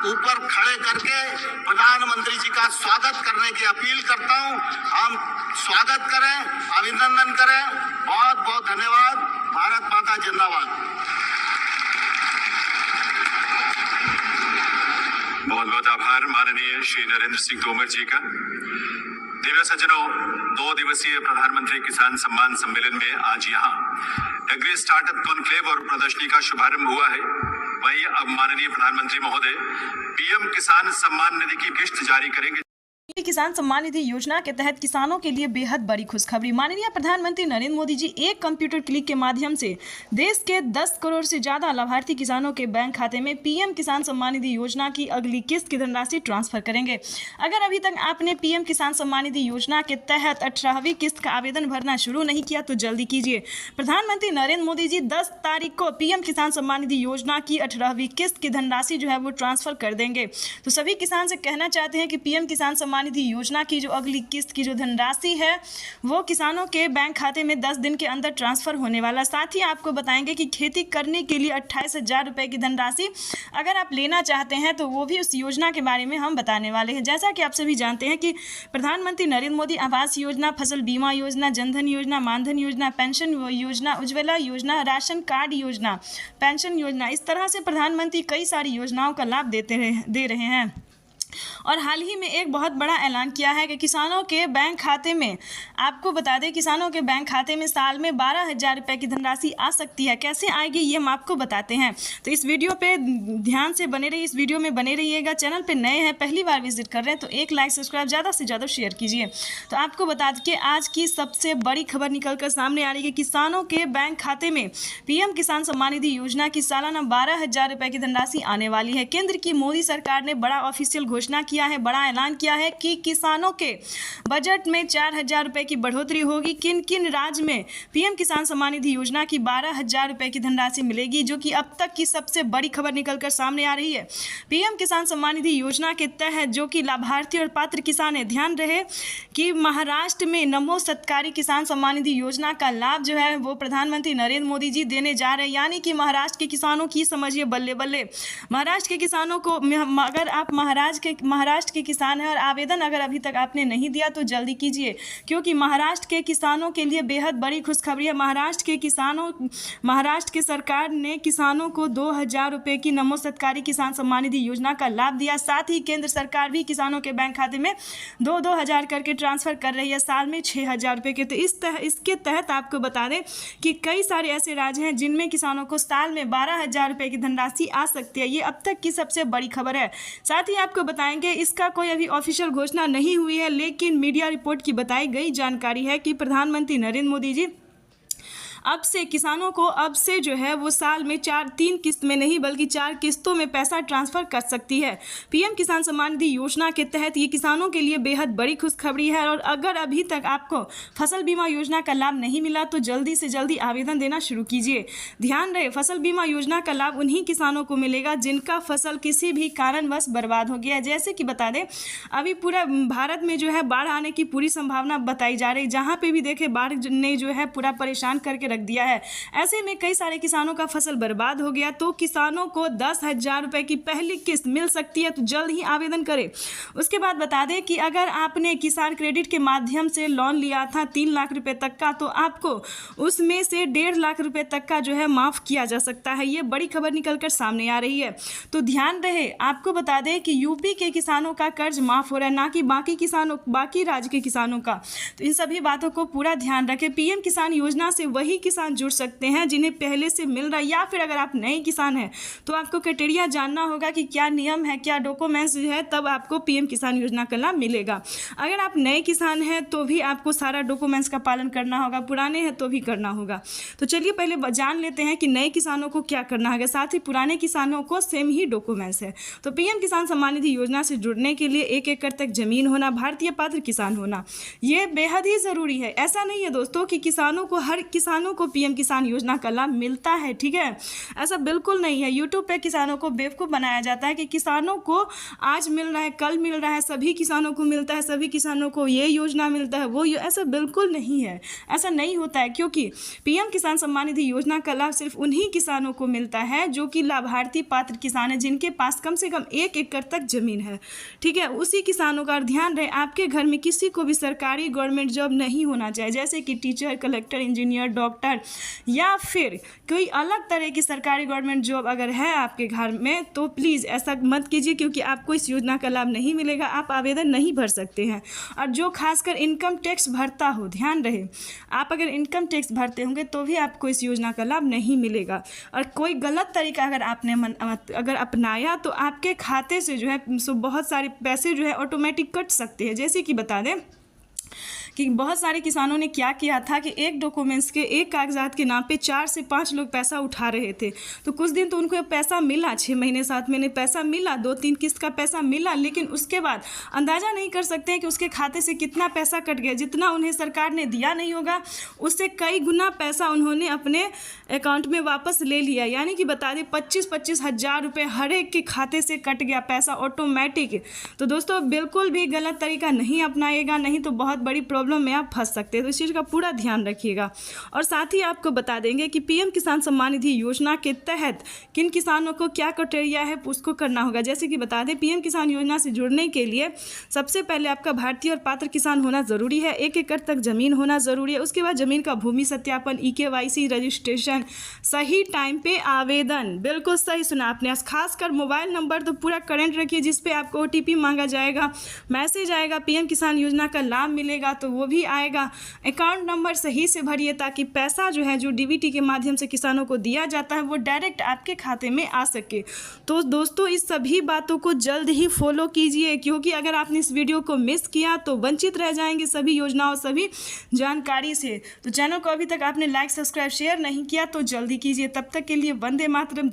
ऊपर खड़े करके प्रधानमंत्री जी का स्वागत करने की अपील करता हूं। हम स्वागत करें, अभिनंदन करें। बहुत बहुत धन्यवाद। भारत माता जिंदाबाद। बहुत बहुत आभार माननीय श्री नरेंद्र सिंह तोमर जी का। दिव्य सज्जनों, 2 दिवसीय प्रधानमंत्री किसान सम्मान सम्मेलन में आज यहाँ एग्री स्टार्टअप कॉन्क्लेव और प्रदर्शनी का शुभारंभ हुआ है। वहीं अब माननीय प्रधानमंत्री महोदय पीएम किसान सम्मान निधि की किश्त जारी करेंगे। किसान सम्मान निधि योजना के तहत किसानों के लिए बेहद बड़ी खुशखबरी। माननीय प्रधानमंत्री नरेंद्र मोदी जी एक कंप्यूटर क्लिक के माध्यम से देश के 10 करोड़ से ज्यादा लाभार्थी किसानों के बैंक खाते में पीएम किसान सम्मान निधि योजना की अगली किस्त की धनराशि ट्रांसफर करेंगे। अगर अभी तक आपने पीएम किसान सम्मान निधि योजना के तहत 18वीं किस्त का आवेदन भरना शुरू नहीं किया तो जल्दी कीजिए। प्रधानमंत्री नरेंद्र मोदी जी 10 तारीख को पीएम किसान सम्मान निधि योजना की 18वीं किस्त की धनराशि जो है वो ट्रांसफर कर देंगे। तो सभी किसान से कहना चाहते हैं कि पीएम किसान सम्मान निधि योजना की जो अगली किस्त की जो धनराशि है वो किसानों के बैंक खाते में 10 दिन के अंदर ट्रांसफर होने वाला। साथ ही आपको बताएंगे कि खेती करने के लिए 28,000 रुपये की धनराशि अगर आप लेना चाहते हैं तो वो भी उस योजना के बारे में हम बताने वाले हैं। जैसा कि आप सभी जानते हैं कि प्रधानमंत्री नरेंद्र मोदी आवास योजना, फसल बीमा योजना, जनधन योजना, मानधन योजना, पेंशन योजना, उज्ज्वला योजना, राशन कार्ड योजना, पेंशन योजना, इस तरह से प्रधानमंत्री कई सारी योजनाओं का लाभ दे रहे हैं। और हाल ही में एक बहुत बड़ा ऐलान किया है कि किसानों के बैंक खाते में, आपको बता दें, किसानों के बैंक खाते में साल में 12,000 रुपये की धनराशि आ सकती है। कैसे आएगी ये हम आपको बताते हैं। तो इस वीडियो पे ध्यान से बने रहिए, इस वीडियो में बने रहिएगा। चैनल पे नए हैं, पहली बार विजिट कर रहे हैं तो एक लाइक, सब्सक्राइब, ज़्यादा से ज़्यादा शेयर कीजिए। तो आपको बता दें कि आज की सबसे बड़ी खबर निकल कर सामने आ रही है कि किसानों के बैंक खाते में पीएम किसान सम्मान निधि योजना की सालाना 12,000 रुपये की धनराशि आने वाली है। केंद्र की मोदी सरकार ने बड़ा ऑफिशियल घोषणा किया है, बड़ा ऐलान किया है कि किसानों के बजट में 4,000 रुपये की बढ़ोतरी होगी। किन किन राज्य में पीएम किसान सम्मान निधि योजना की 12,000 रुपये की धनराशि मिलेगी, जो कि अब तक की सबसे बड़ी खबर निकलकर सामने आ रही है। पीएम किसान सम्मान निधि योजना के तहत जो कि लाभार्थी और पात्र किसान है, ध्यान रहे कि महाराष्ट्र में नमो सत्कारी किसान सम्मान निधि योजना का लाभ जो है वो प्रधानमंत्री नरेंद्र मोदी जी देने जा रहे हैं। यानी कि महाराष्ट्र के किसानों की समझिए बल्ले बल्ले। महाराष्ट्र के किसानों को, अगर आप महाराष्ट्र के किसान हैं और आवेदन अगर अभी तक आपने नहीं दिया तो जल्दी कीजिए, क्योंकि महाराष्ट्र के किसानों के लिए बेहद बड़ी खुशखबरी है। महाराष्ट्र की सरकार ने किसानों को 2,000 रुपये की नमो सत्कारी किसान सम्मान निधि योजना का लाभ दिया। साथ ही केंद्र सरकार भी किसानों के बैंक खाते में 2-2 हज़ार करके ट्रांसफर कर रही है, साल में 6,000 रुपये के। तो इसके तहत आपको बता दें कि कई सारे ऐसे राज्य हैं जिनमें किसानों को साल में 12,000 रुपये की धनराशि आ सकती है। ये अब तक की सबसे बड़ी खबर है। साथ ही आपको बताएंगे, इसका कोई अभी ऑफिशियल घोषणा नहीं हुई है, लेकिन मीडिया रिपोर्ट की बताई गई जानकारी है कि प्रधानमंत्री नरेंद्र मोदी जी अब से किसानों को अब से जो है वो साल में 3 किस्त में नहीं बल्कि 4 किस्तों में पैसा ट्रांसफर कर सकती है। पीएम किसान सम्मान निधि योजना के तहत ये किसानों के लिए बेहद बड़ी खुशखबरी है। और अगर अभी तक आपको फसल बीमा योजना का लाभ नहीं मिला तो जल्दी से जल्दी आवेदन देना शुरू कीजिए। ध्यान रहे, फसल बीमा योजना का लाभ उन्हीं किसानों को मिलेगा जिनका फसल किसी भी कारणवश बर्बाद हो गया है। जैसे कि बता दें, अभी पूरा भारत में जो है बाढ़ आने की पूरी संभावना बताई जा रही है। जहाँ पे भी देखे बाढ़ ने जो है पूरा परेशान करके रख दिया है। ऐसे में कई सारे किसानों का फसल बर्बाद हो गया, तो किसानों को 10,000 रुपये की पहली किस्त मिल सकती है। तो जल्द ही आवेदन करें। उसके बाद बता दें कि अगर आपने किसान क्रेडिट के माध्यम से लोन लिया था 3 लाख रुपए तक का, तो आपको उसमें से 1.5 लाख रुपए तक का जो है माफ़ किया जा सकता है। ये बड़ी खबर निकलकर सामने आ रही है। तो ध्यान रहे, आपको बता दें कि यूपी के किसानों का कर्ज माफ़ हो रहा है, ना कि बाकी राज्य के किसानों का। तो इन सभी बातों को पूरा ध्यान रखें। पीएम किसान योजना से वही किसान जुड़ सकते हैं जिन्हें पहले से मिल रहा है, या फिर अगर आप नए किसान हैं तो आपको क्राइटेरिया जानना होगा कि क्या नियम है, क्या डॉक्यूमेंट्स है, तब आपको पीएम किसान योजना का लाभ मिलेगा। अगर आप नए किसान हैं तो भी आपको सारा डॉक्यूमेंट्स का पालन करना होगा, पुराने हैं तो भी करना होगा। तो चलिए पहले जान लेते हैं कि नए किसानों को क्या करना होगा, साथ ही पुराने किसानों को सेम ही डॉक्यूमेंट्स है। तो पीएम किसान सम्मान निधि योजना से जुड़ने के लिए 1 एकड़ तक जमीन होना, भारतीय पात्र किसान होना, ये बेहद ही ज़रूरी है। ऐसा नहीं है दोस्तों कि किसानों किसानों को पीएम किसान योजना का लाभ मिलता है। ठीक है, ऐसा बिल्कुल नहीं है। यूट्यूब पे किसानों को बेवकूफ़ बनाया जाता है कि किसानों को आज मिल रहा है, कल मिल रहा है, सभी किसानों को मिलता है, सभी किसानों को ये योजना मिलता है, वो ऐसा बिल्कुल नहीं है। ऐसा नहीं होता है, क्योंकि पीएम किसान सम्मान निधि योजना का लाभ सिर्फ उन्हीं किसानों को मिलता है जो कि लाभार्थी पात्र किसान है, जिनके पास कम से कम 1 एकड़ तक जमीन है। ठीक है, उसी किसानों का ध्यान रहे आपके घर में किसी को भी सरकारी गवर्नमेंट जॉब नहीं होना चाहिए, जैसे कि टीचर, कलेक्टर, इंजीनियर, डॉक्टर या फिर कोई अलग तरह की सरकारी गवर्नमेंट जॉब अगर है आपके घर में तो प्लीज़ ऐसा मत कीजिए, क्योंकि आपको इस योजना का लाभ नहीं मिलेगा, आप आवेदन नहीं भर सकते हैं। और जो खासकर इनकम टैक्स भरता हो, ध्यान रहे आप अगर इनकम टैक्स भरते होंगे तो भी आपको इस योजना का लाभ नहीं मिलेगा। और कोई गलत तरीका अगर आपने अगर अपनाया तो आपके खाते से जो है सो बहुत सारे पैसे जो है ऑटोमेटिक कट सकते हैं। जैसे कि बता दें कि बहुत सारे किसानों ने क्या किया था कि एक डॉक्यूमेंट्स के, एक कागजात के नाम पे 4 से 5 लोग पैसा उठा रहे थे। तो कुछ दिन तो उनको पैसा मिला, 6 महीने 7 महीने पैसा मिला, 2-3 किस्त का पैसा मिला, लेकिन उसके बाद अंदाज़ा नहीं कर सकते हैं कि उसके खाते से कितना पैसा कट गया। जितना उन्हें सरकार ने दिया नहीं होगा उससे कई गुना पैसा उन्होंने अपने अकाउंट में वापस ले लिया। यानी कि बता दें 25-25 हज़ार रुपये हर एक के खाते से कट गया पैसा ऑटोमेटिक। तो दोस्तों बिल्कुल भी गलत तरीका नहीं अपनाइएगा, नहीं तो बहुत बड़ी प्रॉब्लम में आप फंस सकते हैं। तो इस चीज़ का पूरा ध्यान रखिएगा। और साथ ही आपको बता देंगे कि पीएम किसान सम्मान निधि योजना के तहत किन किसानों को क्या क्राइटेरिया है उसको करना होगा। जैसे कि बता दें पीएम किसान योजना से जुड़ने के लिए सबसे पहले आपका भारतीय और पात्र किसान होना ज़रूरी है, 1 एकड़ तक ज़मीन होना ज़रूरी है। उसके बाद ज़मीन का भूमि सत्यापन, EKYC रजिस्ट्रेशन, सही टाइम पे आवेदन, बिल्कुल सही सुना आपने, खासकर मोबाइल नंबर तो पूरा करंट रखिए जिस पे आपको OTP मांगा जाएगा, मैसेज आएगा, पीएम किसान योजना का लाभ मिलेगा तो वो भी आएगा। अकाउंट नंबर सही से भरिए ताकि पैसा जो है जो DBT के माध्यम से किसानों को दिया जाता है वो डायरेक्ट आपके खाते में आ सके। तो दोस्तों इस सभी बातों को जल्द ही फॉलो कीजिए, क्योंकि अगर आपने इस वीडियो को मिस किया तो वंचित रह जाएंगे सभी योजनाओं, सभी जानकारी से। तो चैनल को अभी तक आपने लाइक, सब्सक्राइब, शेयर नहीं किया तो जल्दी कीजिए। तब तक के लिए वंदे मातरम।